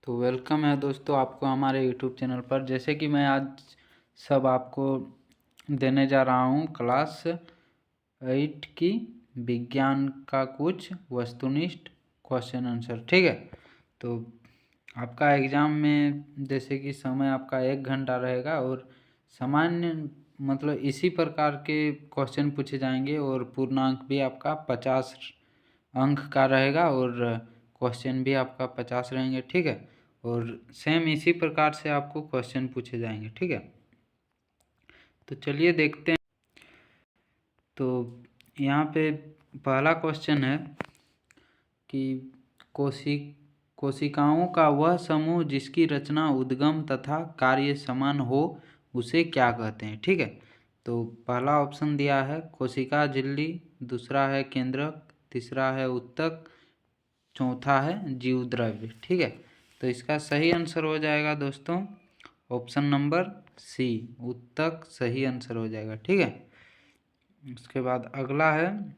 तो वेलकम है दोस्तों आपको हमारे यूट्यूब चैनल पर। जैसे कि मैं आज सब आपको देने जा रहा हूँ क्लास 8 की विज्ञान का कुछ वस्तुनिष्ठ क्वेश्चन आंसर। ठीक है, तो आपका एग्ज़ाम में जैसे कि समय आपका 1 घंटा रहेगा और सामान्य मतलब इसी प्रकार के क्वेश्चन पूछे जाएंगे और पूर्णांक भी आपका 50 अंक का रहेगा और क्वेश्चन भी आपका 50 रहेंगे। ठीक है, और सेम इसी प्रकार से आपको क्वेश्चन पूछे जाएंगे। ठीक है, तो चलिए देखते हैं। तो यहाँ पे पहला क्वेश्चन है कि कोशिकाओं का वह समूह जिसकी रचना उद्गम तथा कार्य समान हो उसे क्या कहते हैं। ठीक है, तो पहला ऑप्शन दिया है कोशिका झिल्ली, दूसरा है केंद्रक, तीसरा है उत्तक, चौथा है जीवद्रव्य। ठीक है, तो इसका सही आंसर हो जाएगा दोस्तों ऑप्शन नंबर सी, उत्तक सही आंसर हो जाएगा। ठीक है, उसके बाद अगला है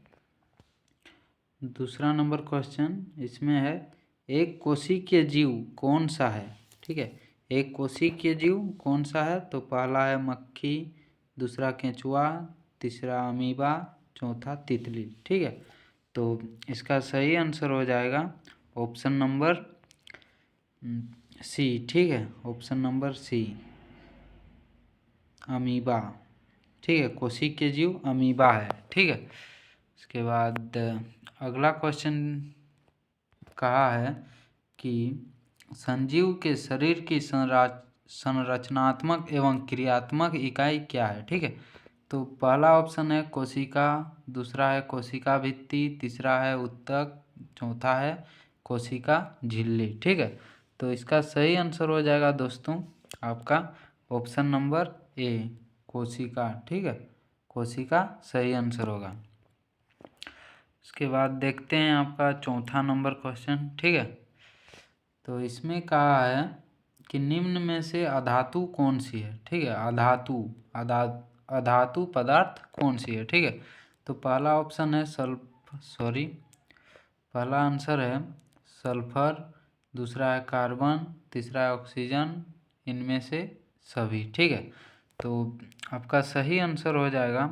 दूसरा नंबर क्वेश्चन। इसमें है एक कोशिकीय जीव कौन सा है। ठीक है, एक कोशिकीय जीव कौन सा है, तो पहला है मक्खी, दूसरा केंचुआ, तीसरा अमीबा, चौथा तितली। ठीक है, तो इसका सही आंसर हो जाएगा ऑप्शन नंबर सी। ठीक है, ऑप्शन नंबर सी अमीबा। ठीक है, कोशिकीय जीव अमीबा है। ठीक है, इसके बाद अगला क्वेश्चन कहा है कि संजीव के शरीर की संरचनात्मक एवं क्रियात्मक इकाई क्या है। ठीक है, तो पहला ऑप्शन है कोशिका, दूसरा है कोशिका भित्ति, तीसरा है उत्तक, चौथा है कोशिका झिल्ली। ठीक है, तो इसका सही आंसर हो जाएगा दोस्तों आपका ऑप्शन नंबर ए कोशिका। ठीक है, कोशिका सही आंसर होगा। इसके बाद देखते हैं आपका चौथा नंबर क्वेश्चन। ठीक है, तो इसमें कहा है कि निम्न में से अधातु कौन सी है। ठीक है, अधातु पदार्थ कौन सी है। ठीक है, तो पहला ऑप्शन है पहला आंसर है सल्फर, दूसरा है कार्बन, तीसरा है ऑक्सीजन, इनमें से सभी। ठीक है, तो आपका सही आंसर हो जाएगा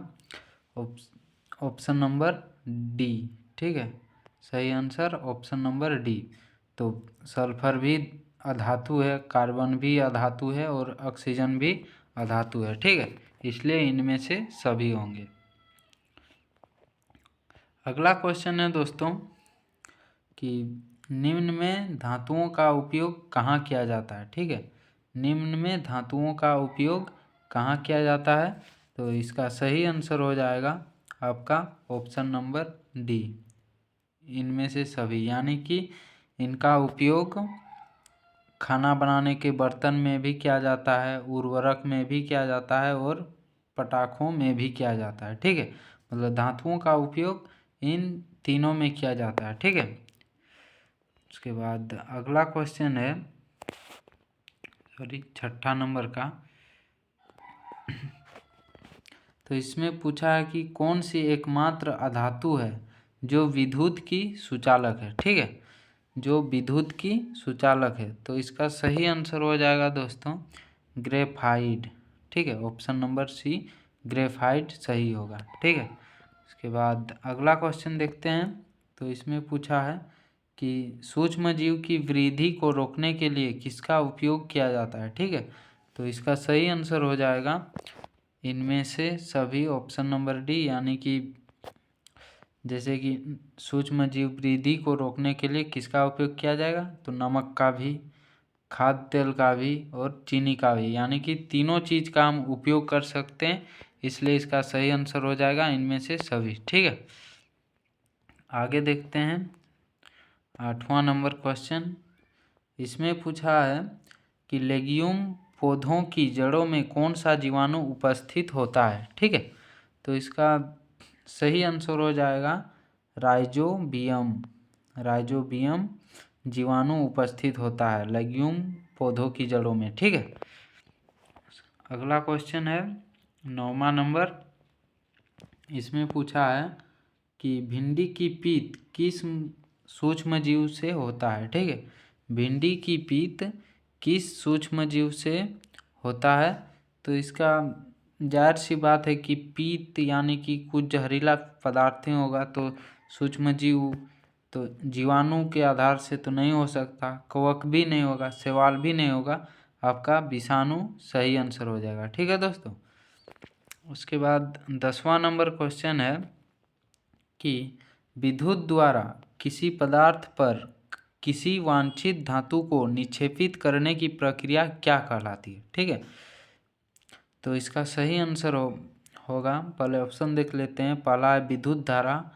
ऑप्शन नंबर डी। ठीक है, सही आंसर ऑप्शन नंबर डी। तो सल्फर भी अधातु है, कार्बन भी अधातु है और ऑक्सीजन भी अधातु है। ठीक है, इसलिए इनमें से सभी होंगे। अगला क्वेश्चन है दोस्तों कि निम्न में धातुओं का उपयोग कहाँ किया जाता है। ठीक है, निम्न में धातुओं का उपयोग कहाँ किया जाता है, तो इसका सही आंसर हो जाएगा आपका ऑप्शन नंबर डी, इनमें से सभी। यानी कि इनका उपयोग खाना बनाने के बर्तन में भी किया जाता है, उर्वरक में भी किया जाता है और पटाखों में भी किया जाता है। ठीक है, मतलब धातुओं का उपयोग इन तीनों में किया जाता है। ठीक है, उसके बाद अगला क्वेश्चन है छठा नंबर का। तो इसमें पूछा है कि कौन सी एकमात्र अधातु है जो विद्युत की सुचालक है। ठीक है, जो विद्युत की सुचालक है, तो इसका सही आंसर हो जाएगा दोस्तों ग्रेफाइट। ठीक है, ऑप्शन नंबर सी ग्रेफाइट सही होगा। ठीक है, उसके बाद अगला क्वेश्चन देखते हैं। तो इसमें पूछा है कि सूक्ष्म जीव की वृद्धि को रोकने के लिए किसका उपयोग किया जाता है। ठीक है, तो इसका सही आंसर हो जाएगा इनमें से सभी, ऑप्शन नंबर डी। यानी कि जैसे कि सूक्ष्म जीव वृद्धि को रोकने के लिए किसका उपयोग किया जाएगा, तो नमक का भी, खाद्य तेल का भी और चीनी का भी, यानी कि तीनों चीज़ का हम उपयोग कर सकते हैं, इसलिए इसका सही आंसर हो जाएगा इनमें से सभी। ठीक है, आगे देखते हैं आठवां नंबर क्वेश्चन। इसमें पूछा है कि लेग्यूम पौधों की जड़ों में कौन सा जीवाणु उपस्थित होता है। ठीक है, तो इसका सही आंसर हो जाएगा राइजोबियम। राइजोबियम जीवाणु उपस्थित होता है लेग्यूम पौधों की जड़ों में। ठीक है, अगला क्वेश्चन है 9वां नंबर। इसमें पूछा है कि भिंडी की पीत किस सूक्ष्म जीव से होता है। ठीक है, भिंडी की पीत किस सूक्ष्म जीव से होता है? तो इसका जाहिर सी बात है कि पीत यानी कि कुछ जहरीला पदार्थ ही होगा, तो सूक्ष्म जीव तो जीवाणु के आधार से तो नहीं हो सकता, कवक भी नहीं होगा, शैवाल भी नहीं होगा, आपका विषाणु सही आंसर हो जाएगा। ठीक है दोस्तों। उसके बाद 10वां नंबर क्वेश्चन है कि विद्युत द्वारा किसी पदार्थ पर किसी वांछित धातु को निक्षेपित करने की प्रक्रिया क्या कहलाती है? ठीक है, तो इसका सही आंसर होगा, पहले ऑप्शन देख लेते हैं। पहला है विद्युत धारा,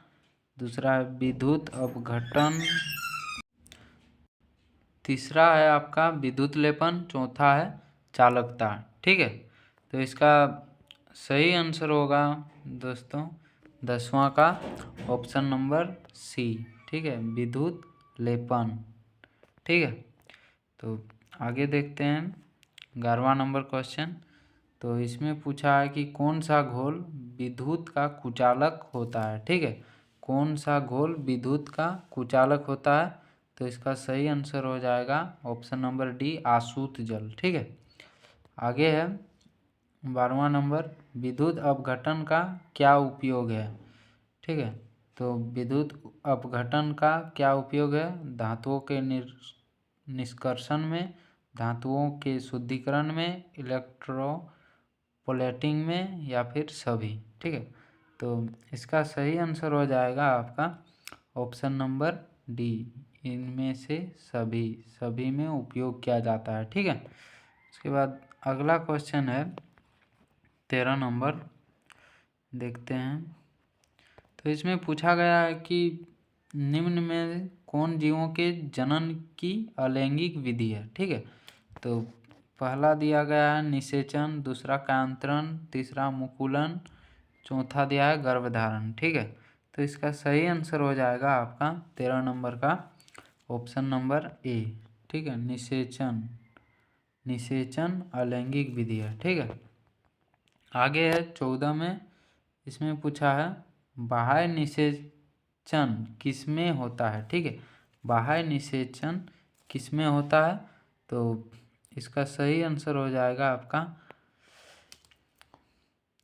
दूसरा है विद्युत अपघटन, तीसरा है आपका विद्युत लेपन, चौथा है चालकता। ठीक है, तो इसका सही आंसर होगा दोस्तों 10वां का ऑप्शन नंबर सी। ठीक है, विद्युत लेपन। ठीक है, तो आगे देखते हैं 11वां नंबर क्वेश्चन। तो इसमें पूछा है कि कौन सा घोल विद्युत का कुचालक होता है? ठीक है, कौन सा घोल विद्युत का कुचालक होता है? तो इसका सही आंसर हो जाएगा ऑप्शन नंबर डी, आसूत जल। ठीक है, आगे है 12वां नंबर, विद्युत अपघटन का क्या उपयोग है? ठीक है, तो विद्युत अपघटन का क्या उपयोग है? धातुओं के निष्कर्षण में, धातुओं के शुद्धिकरण में, इलेक्ट्रोप्लेटिंग में, या फिर सभी। ठीक है, तो इसका सही आंसर हो जाएगा आपका ऑप्शन नंबर डी, इनमें से सभी में उपयोग किया जाता है। ठीक है, उसके बाद अगला क्वेश्चन है 13 नंबर, देखते हैं। तो इसमें पूछा गया है कि निम्न में कौन जीवों के जनन की अलैंगिक विधि है? ठीक है, तो पहला दिया गया है निषेचन, दूसरा कायांतरण, तीसरा मुकुलन, चौथा दिया है गर्भधारण। ठीक है, तो इसका सही आंसर हो जाएगा आपका 13 नंबर का ऑप्शन नंबर ए। ठीक है, निषेचन अलैंगिक विधि है। ठीक है, आगे है 14 में, इसमें पूछा है बाह्य निषेचन किसमें होता है? ठीक है, बाह्य निषेचन किसमें होता है? तो इसका सही आंसर हो जाएगा आपका,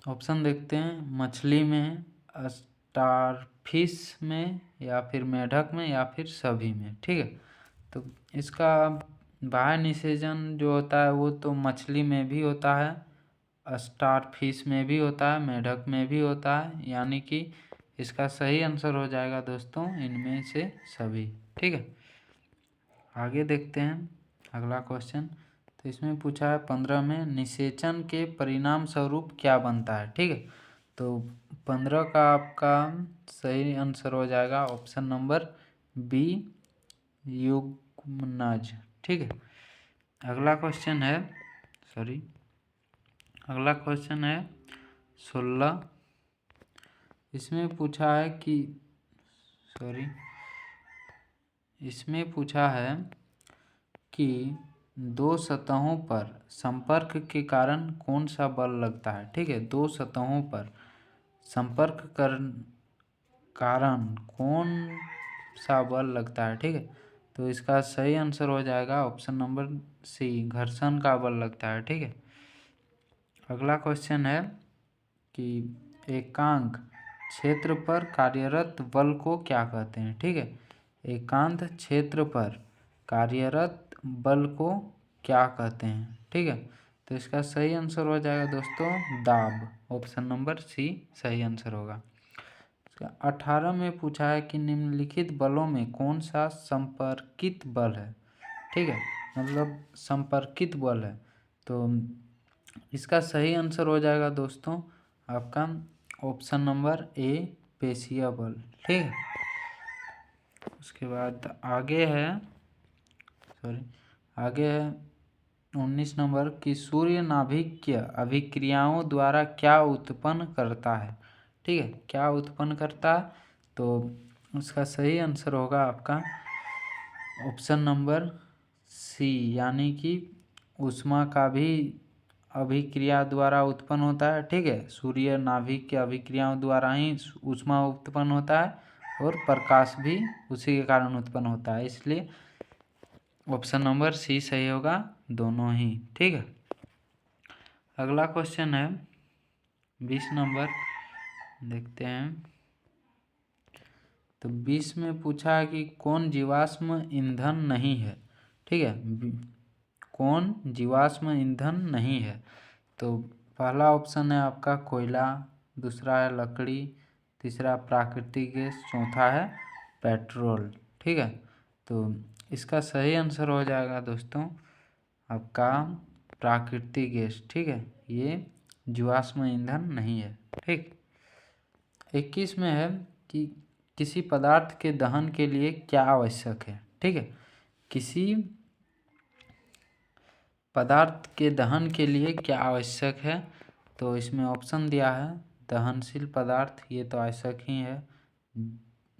ऑप्शन देखते हैं, मछली में, स्टारफिश में, या फिर मेढक में, या फिर सभी में। ठीक है, तो इसका बाह्य निषेचन जो होता है वो तो मछली में भी होता है, स्टारफिश में भी होता है, मेढक में भी होता है, यानी कि इसका सही आंसर हो जाएगा दोस्तों इनमें से सभी। ठीक है, आगे देखते हैं अगला क्वेश्चन। तो इसमें पूछा है 15 में निषेचन के परिणाम स्वरूप क्या बनता है? ठीक है, तो 15 का आपका सही आंसर हो जाएगा ऑप्शन नंबर बी, युग्मनज। ठीक है, अगला क्वेश्चन है 16। इसमें पूछा है कि दो सतहों पर संपर्क के कारण कौन सा बल लगता है? ठीक है, दो सतहों पर संपर्क कारण कौन सा बल लगता है? ठीक है, तो इसका सही आंसर हो जाएगा ऑप्शन नंबर सी, घर्षण का बल लगता है। ठीक है, अगला क्वेश्चन है कि एकांक क्षेत्र पर कार्यरत बल को क्या कहते हैं? ठीक है, एकांत क्षेत्र पर कार्यरत बल को क्या कहते हैं? ठीक है, तो इसका सही आंसर हो जाएगा दोस्तों दाब, ऑप्शन नंबर सी सही आंसर होगा। 18 में पूछा है कि निम्नलिखित बलों में कौन सा संपर्कित बल है? ठीक है, मतलब संपर्कित बल है, तो इसका सही आंसर हो जाएगा दोस्तों आपका ऑप्शन नंबर ए, पेशीय बल। ठीक है, उसके बाद आगे है 19 नंबर कि सूर्य नाभिकीय अभिक्रियाओं द्वारा क्या उत्पन्न करता है? ठीक है, क्या उत्पन्न करता है? तो उसका सही आंसर होगा आपका ऑप्शन नंबर सी, यानी कि ऊष्मा का भी अभिक्रिया द्वारा उत्पन्न होता है। ठीक है, सूर्य नाभिक के अभिक्रियाओं द्वारा ही ऊष्मा उत्पन्न होता है और प्रकाश भी उसी के कारण उत्पन्न होता है, इसलिए ऑप्शन नंबर सी सही होगा, दोनों ही। ठीक है, अगला क्वेश्चन है 20 नंबर, देखते हैं। तो 20 में पूछा है कि कौन जीवाश्म ईंधन नहीं है। ठीक है, कौन जीवाश्म ईंधन नहीं है। तो पहला ऑप्शन है आपका कोयला, दूसरा है लकड़ी, तीसरा प्राकृतिक गैस, चौथा है पेट्रोल। ठीक है, तो इसका सही आंसर हो जाएगा दोस्तों आपका प्राकृतिक गैस। ठीक है, ये जीवाश्म ईंधन नहीं है। ठीक, 21 में है कि किसी पदार्थ के दहन के लिए क्या आवश्यक है। ठीक है, किसी पदार्थ के दहन के लिए क्या आवश्यक है। तो इसमें ऑप्शन दिया है दहनशील पदार्थ, ये तो आवश्यक ही है।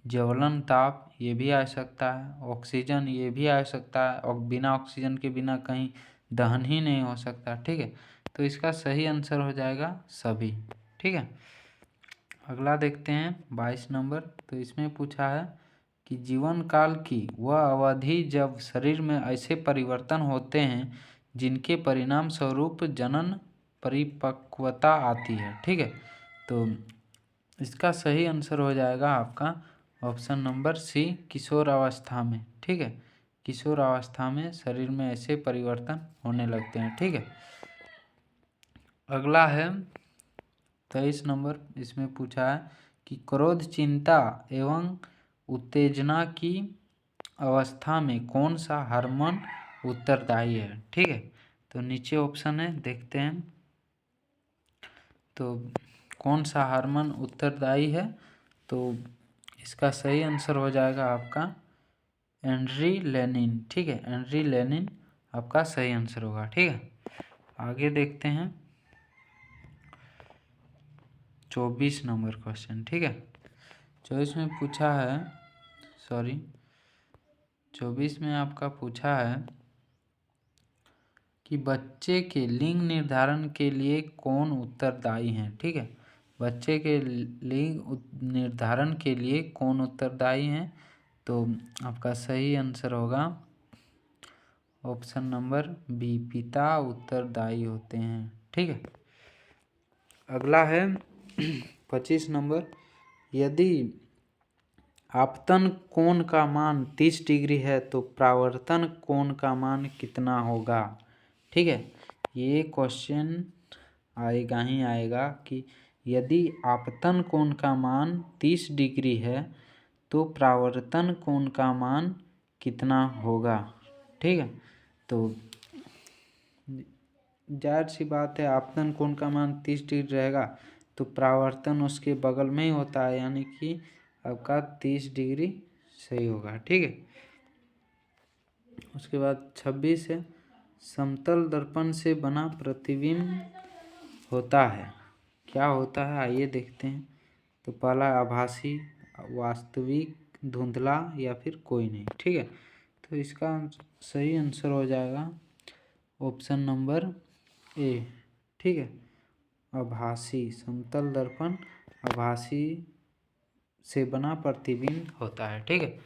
ज्वलन ताप, ये भी आवश्यकता है। ऑक्सीजन, ये भी आवश्यकता है, और बिना ऑक्सीजन के बिना कहीं दहन ही नहीं हो सकता। ठीक है, तो इसका सही आंसर हो जाएगा सभी। ठीक है, अगला देखते हैं 22 नंबर। तो इसमें पूछा है कि जीवन काल की वह अवधि जब शरीर में ऐसे परिवर्तन होते हैं जिनके परिणाम स्वरूप जनन परिपक्वता आती है। ठीक है, तो इसका सही आंसर हो जाएगा आपका ऑप्शन नंबर सी, किशोर अवस्था में। ठीक है, किशोर अवस्था में शरीर में ऐसे परिवर्तन होने लगते हैं। ठीक है, अगला है 23 नंबर। इसमें पूछा है कि क्रोध, चिंता एवं उत्तेजना की अवस्था में कौन सा हार्मोन उत्तरदायी है। ठीक है, तो नीचे ऑप्शन है, देखते हैं। तो कौन सा हार्मोन उत्तरदायी है, तो इसका सही आंसर हो जाएगा आपका एड्रेनलिन। ठीक है, एड्रेनलिन आपका सही आंसर होगा। ठीक है, आगे देखते हैं 24 नंबर क्वेश्चन। ठीक है, 24 में पूछा है, 24 में आपका पूछा है कि बच्चे के लिंग निर्धारण के लिए कौन उत्तरदायी हैं। ठीक है, बच्चे के लिंग निर्धारण के लिए कौन उत्तरदायी हैं, तो आपका सही आंसर होगा ऑप्शन नंबर बी, पिता उत्तरदायी होते हैं। ठीक है, अगला है 25 नंबर। यदि आपतन कोण का मान 30 डिग्री है तो परावर्तन कोण का मान कितना होगा। ठीक है, ये क्वेश्चन आएगा ही आएगा कि यदि आपतन कोण का मान 30 डिग्री है तो परावर्तन कोण का मान कितना होगा। ठीक है, तो जाहिर सी बात है, आपतन कोण का मान 30 डिग्री रहेगा तो परावर्तन उसके बगल में ही होता है, यानी कि आपका 30 डिग्री सही होगा। ठीक है, उसके बाद 26 है, समतल दर्पण से बना प्रतिबिंब होता है, क्या होता है, आइए देखते हैं। तो पहला आभासी, वास्तविक, धुंधला या फिर कोई नहीं। ठीक है, तो इसका सही आंसर हो जाएगा ऑप्शन नंबर ए। ठीक है, आभासी, समतल दर्पण आभासी से बना प्रतिबिंब होता है। ठीक है,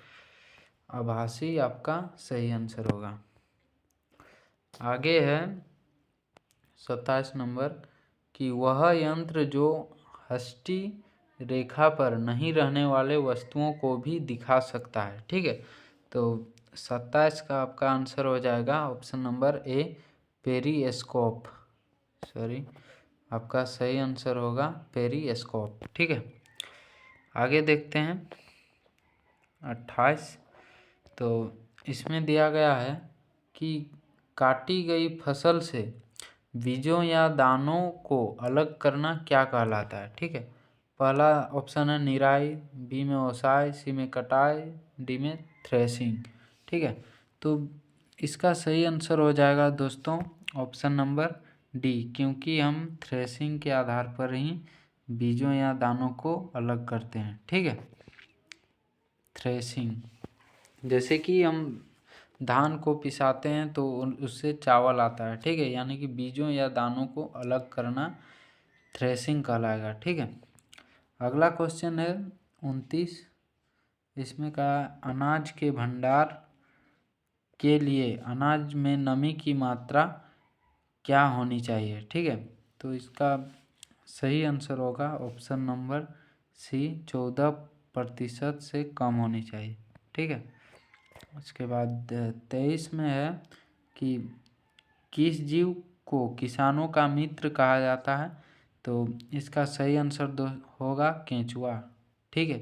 आभासी आपका सही आंसर होगा। आगे है 27 नंबर कि वह यंत्र जो हस्ती रेखा पर नहीं रहने वाले वस्तुओं को भी दिखा सकता है। ठीक है, तो 27 का आपका आंसर हो जाएगा ऑप्शन नंबर ए, पेरिस्कोप। आपका सही आंसर होगा पेरिस्कोप। ठीक है, आगे देखते हैं 28। तो इसमें दिया गया है कि काटी गई फसल से बीजों या दानों को अलग करना क्या कहलाता है। ठीक है, पहला ऑप्शन है निराई, बी में ओसाई, सी में कटाई, डी में थ्रेसिंग। ठीक है, तो इसका सही आंसर हो जाएगा दोस्तों ऑप्शन नंबर डी, क्योंकि हम थ्रेसिंग के आधार पर ही बीजों या दानों को अलग करते हैं। ठीक है, थ्रेसिंग, जैसे कि हम धान को पिसाते हैं तो उससे चावल आता है। ठीक है, यानी कि बीजों या दानों को अलग करना थ्रेसिंग कहलाएगा। ठीक है, अगला क्वेश्चन है 29। इसमें कहा अनाज के भंडार के लिए अनाज में नमी की मात्रा क्या होनी चाहिए? ठीक है, तो इसका सही आंसर होगा ऑप्शन नंबर सी, 14% से कम होनी चाहिए। ठीक है, उसके बाद 23 में है कि किस जीव को किसानों का मित्र कहा जाता है? तो इसका सही आंसर होगा केंचुआ। ठीक है,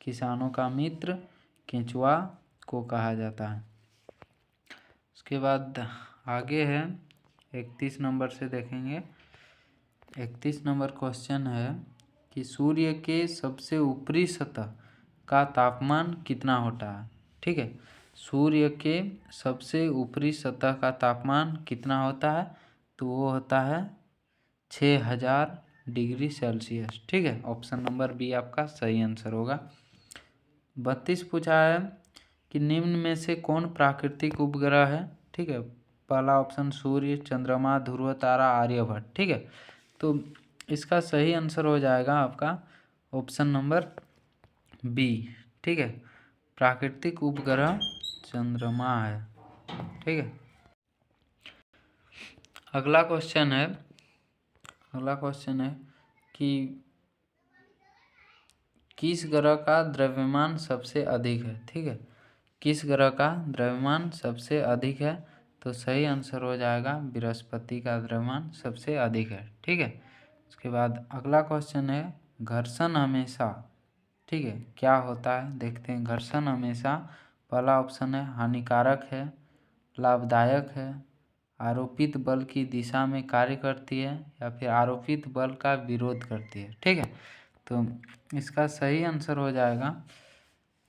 किसानों का मित्र केंचुआ को कहा जाता है। उसके बाद आगे है 31 नंबर से देखेंगे। 31 नंबर क्वेश्चन है कि सूर्य के सबसे ऊपरी सतह का तापमान कितना होता है? ठीक है, सूर्य के सबसे ऊपरी सतह का तापमान कितना होता है? तो वो होता है 6000 डिग्री सेल्सियस। ठीक है, ऑप्शन नंबर बी आपका सही आंसर होगा। 32 पूछा है कि निम्न में से कौन प्राकृतिक उपग्रह है? ठीक है, पहला ऑप्शन सूर्य, चंद्रमा, ध्रुव तारा, आर्यभट्ट। ठीक है, तो इसका सही आंसर हो जाएगा आपका ऑप्शन नंबर बी। ठीक है, प्राकृतिक उपग्रह चंद्रमा है। ठीक है, अगला क्वेश्चन है कि किस ग्रह का द्रव्यमान सबसे अधिक है? ठीक है, किस ग्रह का द्रव्यमान सबसे अधिक है? तो सही आंसर हो जाएगा बृहस्पति का द्रव्यमान सबसे अधिक है। ठीक है, उसके बाद अगला क्वेश्चन है घर्षण हमेशा, ठीक है, क्या होता है? देखते हैं। घर्षण हमेशा, पहला ऑप्शन है हानिकारक है, लाभदायक है, आरोपित बल की दिशा में कार्य करती है, या फिर आरोपित बल का विरोध करती है। ठीक है, तो इसका सही आंसर हो जाएगा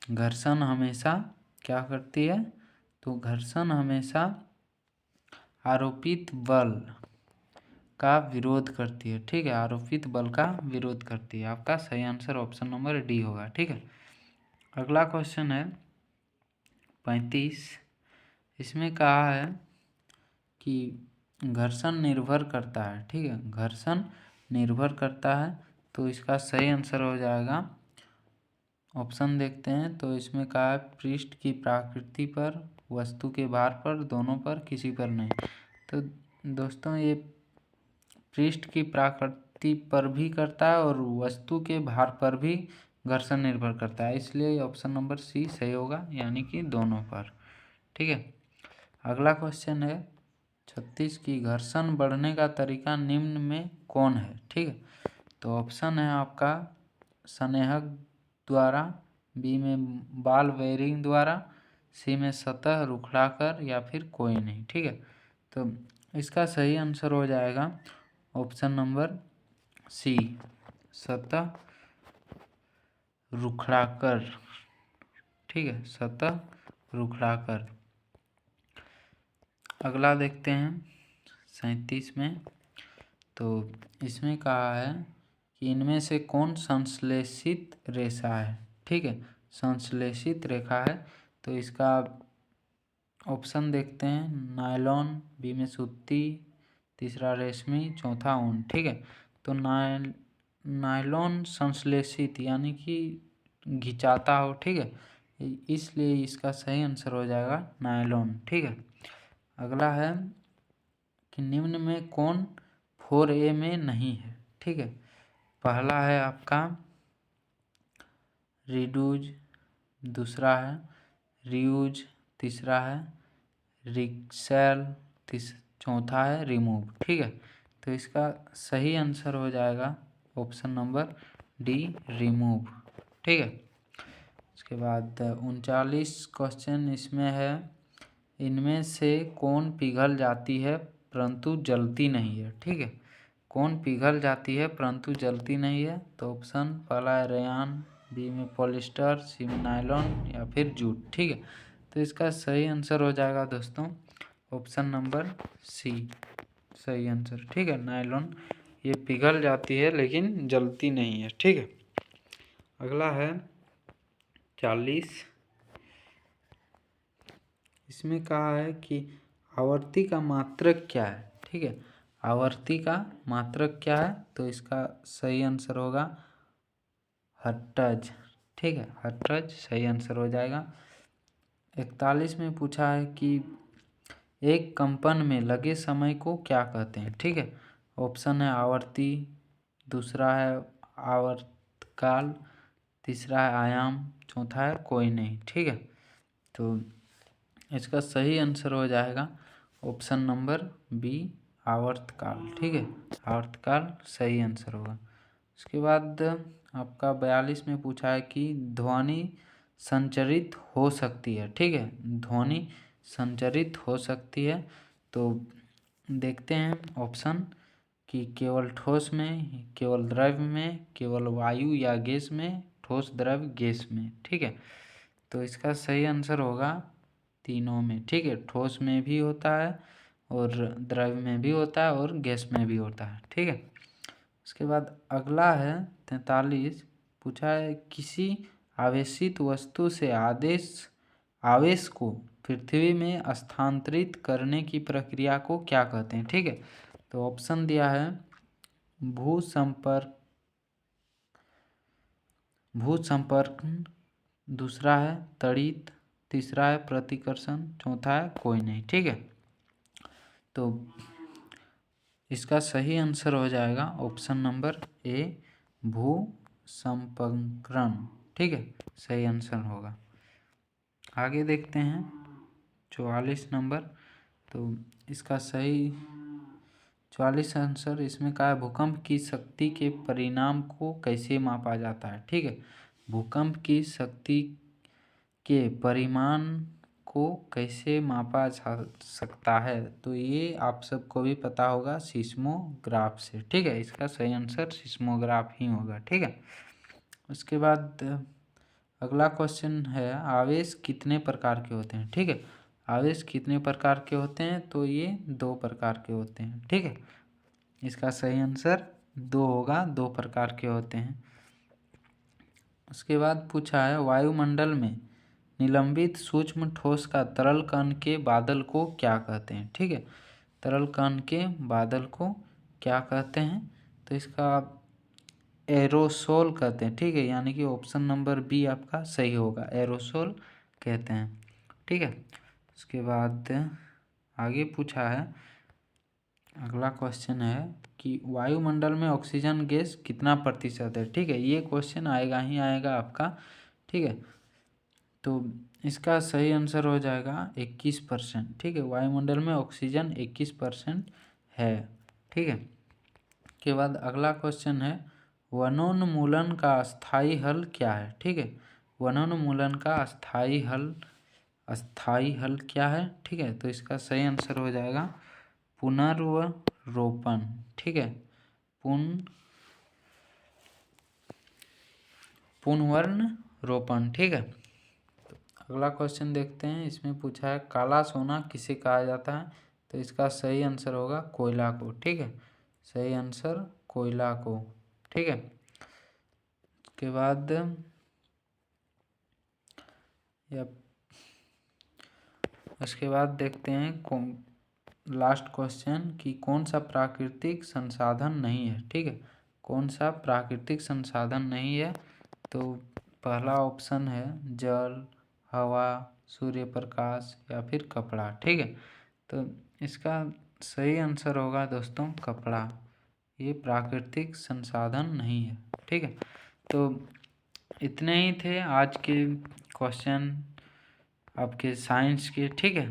घर्षण हमेशा क्या करती है? तो घर्षण हमेशा आरोपित बल का विरोध करती है। ठीक है, आरोपित बल का विरोध करती है। आपका सही आंसर ऑप्शन नंबर डी होगा। ठीक है, अगला क्वेश्चन है 35। इसमें कहा है कि घर्षण निर्भर करता है। ठीक है, घर्षण निर्भर करता है, तो इसका सही आंसर हो जाएगा ऑप्शन देखते हैं। तो इसमें कहा है पृष्ठ की प्रकृति पर, वस्तु के भार पर, दोनों पर, किसी पर नहीं। तो दोस्तों ये पृष्ठ की प्रकृति पर भी करता है और वस्तु के भार पर भी घर्षण निर्भर करता है, इसलिए ऑप्शन नंबर सी सही होगा, यानी कि दोनों पर। ठीक है, अगला क्वेश्चन है 36 की घर्षण बढ़ने का तरीका निम्न में कौन है? ठीक है, तो ऑप्शन है आपका स्नेहक द्वारा, बी में बॉल बेयरिंग द्वारा, सी में सतह रुखड़ाकर, या फिर कोई नहीं। ठीक है, तो इसका सही आंसर हो जाएगा ऑप्शन नंबर सी, सतह रुखड़ाकर। ठीक है, सतह रुखड़ाकर। अगला देखते हैं 37 में। तो इसमें कहा है कि इनमें से कौन संश्लेषित रेखा है? ठीक है, संश्लेषित रेखा है, तो इसका ऑप्शन देखते हैं। नायलॉन, बी में सूती, तीसरा रेशमी, चौथा ऊन। ठीक है, तो नायलॉन संश्लेषित यानी कि घिंचाता हो। ठीक है, इसलिए इसका सही आंसर हो जाएगा नायलॉन। ठीक है, अगला है कि निम्न में कौन 4A में नहीं है? ठीक है, पहला है आपका रिड्यूज, दूसरा है रीयूज, तीसरा है रिक्सेल, चौथा है रिमूव। ठीक है, तो इसका सही आंसर हो जाएगा ऑप्शन नंबर डी, रिमूव। ठीक है, उसके बाद 39 क्वेश्चन इसमें है इनमें से कौन पिघल जाती है परंतु जलती नहीं है? ठीक है, कौन पिघल जाती है परंतु जलती नहीं है? तो ऑप्शन पहला है रेयान, बी में पॉलिस्टर, सी में नायलॉन, या फिर जूट। ठीक है, तो इसका सही आंसर हो जाएगा दोस्तों ऑप्शन नंबर सी, सही आंसर। ठीक है, नायलॉन ये पिघल जाती है लेकिन जलती नहीं है। ठीक है, अगला है 40। इसमें कहा है कि आवर्ती का मात्रक क्या है? ठीक है, आवर्ती का मात्रक क्या है? तो इसका सही आंसर होगा हर्ट्ज। ठीक है, हर्ट्ज सही आंसर हो जाएगा। 41 में पूछा है कि एक कंपन में लगे समय को क्या कहते हैं। ठीक है, ऑप्शन है आवर्ती, दूसरा है आवर्तकाल, तीसरा है आयाम, चौथा है कोई नहीं। ठीक है, तो इसका सही आंसर हो जाएगा ऑप्शन नंबर बी, आवर्तकाल। ठीक है, आवर्तकाल सही आंसर होगा। उसके बाद आपका 42 में पूछा है कि ध्वनि संचरित हो सकती है। ठीक है, ध्वनि संचरित हो सकती है, तो देखते हैं ऑप्शन कि केवल ठोस में, केवल द्रव्य में, केवल वायु या गैस में, ठोस द्रव्य गैस में। ठीक है, तो इसका सही आंसर होगा तीनों में। ठीक है, ठोस में भी होता है और द्रव्य में भी होता है और गैस में भी होता है। ठीक है, उसके बाद अगला है 43, पूछा है किसी आवेशित वस्तु से आवेश को पृथ्वी में स्थानांतरित करने की प्रक्रिया को क्या कहते हैं। ठीक है, तो ऑप्शन दिया है भूसंपर्कन, दूसरा है तड़ित, तीसरा है प्रतिकर्षण, चौथा है कोई नहीं। ठीक है, तो इसका सही आंसर हो जाएगा ऑप्शन नंबर ए, भूसंपर्कन। ठीक है, सही आंसर होगा। आगे देखते हैं 44 नंबर, तो इसका सही 44 आंसर इसमें कहा है भूकंप की शक्ति के परिणाम को कैसे मापा जाता है। ठीक है, भूकंप की शक्ति के परिमाण को कैसे मापा जा सकता है, तो ये आप सबको भी पता होगा सिस्मोग्राफ से। ठीक है, इसका सही आंसर सिस्मोग्राफ ही होगा। ठीक है, उसके बाद अगला क्वेश्चन है आवेश कितने प्रकार के होते हैं। ठीक है, आवेश कितने प्रकार के होते हैं, तो ये 2 प्रकार के होते हैं। ठीक है, इसका सही आंसर 2 होगा, 2 प्रकार के होते हैं। उसके बाद पूछा है वायुमंडल में निलंबित सूक्ष्म ठोस का तरल कण के बादल को क्या कहते हैं। ठीक है, तरल कण के बादल को क्या कहते हैं, तो इसका एरोसोल कहते हैं। ठीक है, यानी कि ऑप्शन नंबर बी आपका सही होगा, एरोसोल कहते हैं। ठीक है, उसके बाद आगे पूछा है अगला क्वेश्चन है कि वायुमंडल में ऑक्सीजन गैस कितना प्रतिशत है। ठीक है, ये क्वेश्चन आएगा ही आएगा आपका। ठीक है, तो इसका सही आंसर हो जाएगा 21%। ठीक है, वायुमंडल में ऑक्सीजन 21% है। ठीक है, के बाद अगला क्वेश्चन है वनोन्मूलन का स्थायी हल क्या है। ठीक है, वनोन्मूलन का स्थायी हल क्या है। ठीक है, तो इसका सही आंसर हो जाएगा पुनर्वरोपण। ठीक है, पुनर्वरोपण। ठीक है, तो अगला क्वेश्चन देखते हैं, इसमें पूछा है काला सोना किसे कहा जाता है, तो इसका सही आंसर होगा कोयला को। ठीक है, सही आंसर कोयला को। ठीक है, उसके बाद देखते हैं लास्ट क्वेश्चन कि कौन सा प्राकृतिक संसाधन नहीं है। ठीक है, कौन सा प्राकृतिक संसाधन नहीं है, तो पहला ऑप्शन है जल, हवा, सूर्य प्रकाश या फिर कपड़ा। ठीक है, तो इसका सही आंसर होगा दोस्तों कपड़ा, ये प्राकृतिक संसाधन नहीं है। ठीक है, तो इतने ही थे आज के क्वेश्चन आपके साइंस के। ठीक है,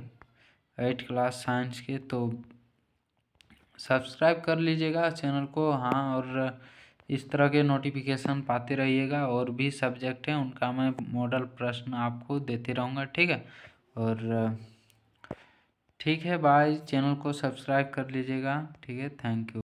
8th क्लास साइंस के, तो सब्सक्राइब कर लीजिएगा चैनल को। हाँ, और इस तरह के नोटिफिकेशन पाते रहिएगा, और भी सब्जेक्ट हैं उनका मैं मॉडल प्रश्न आपको देते रहूँगा। ठीक है, और ठीक है, बाय, चैनल को सब्सक्राइब कर लीजिएगा। ठीक है, थैंक यू।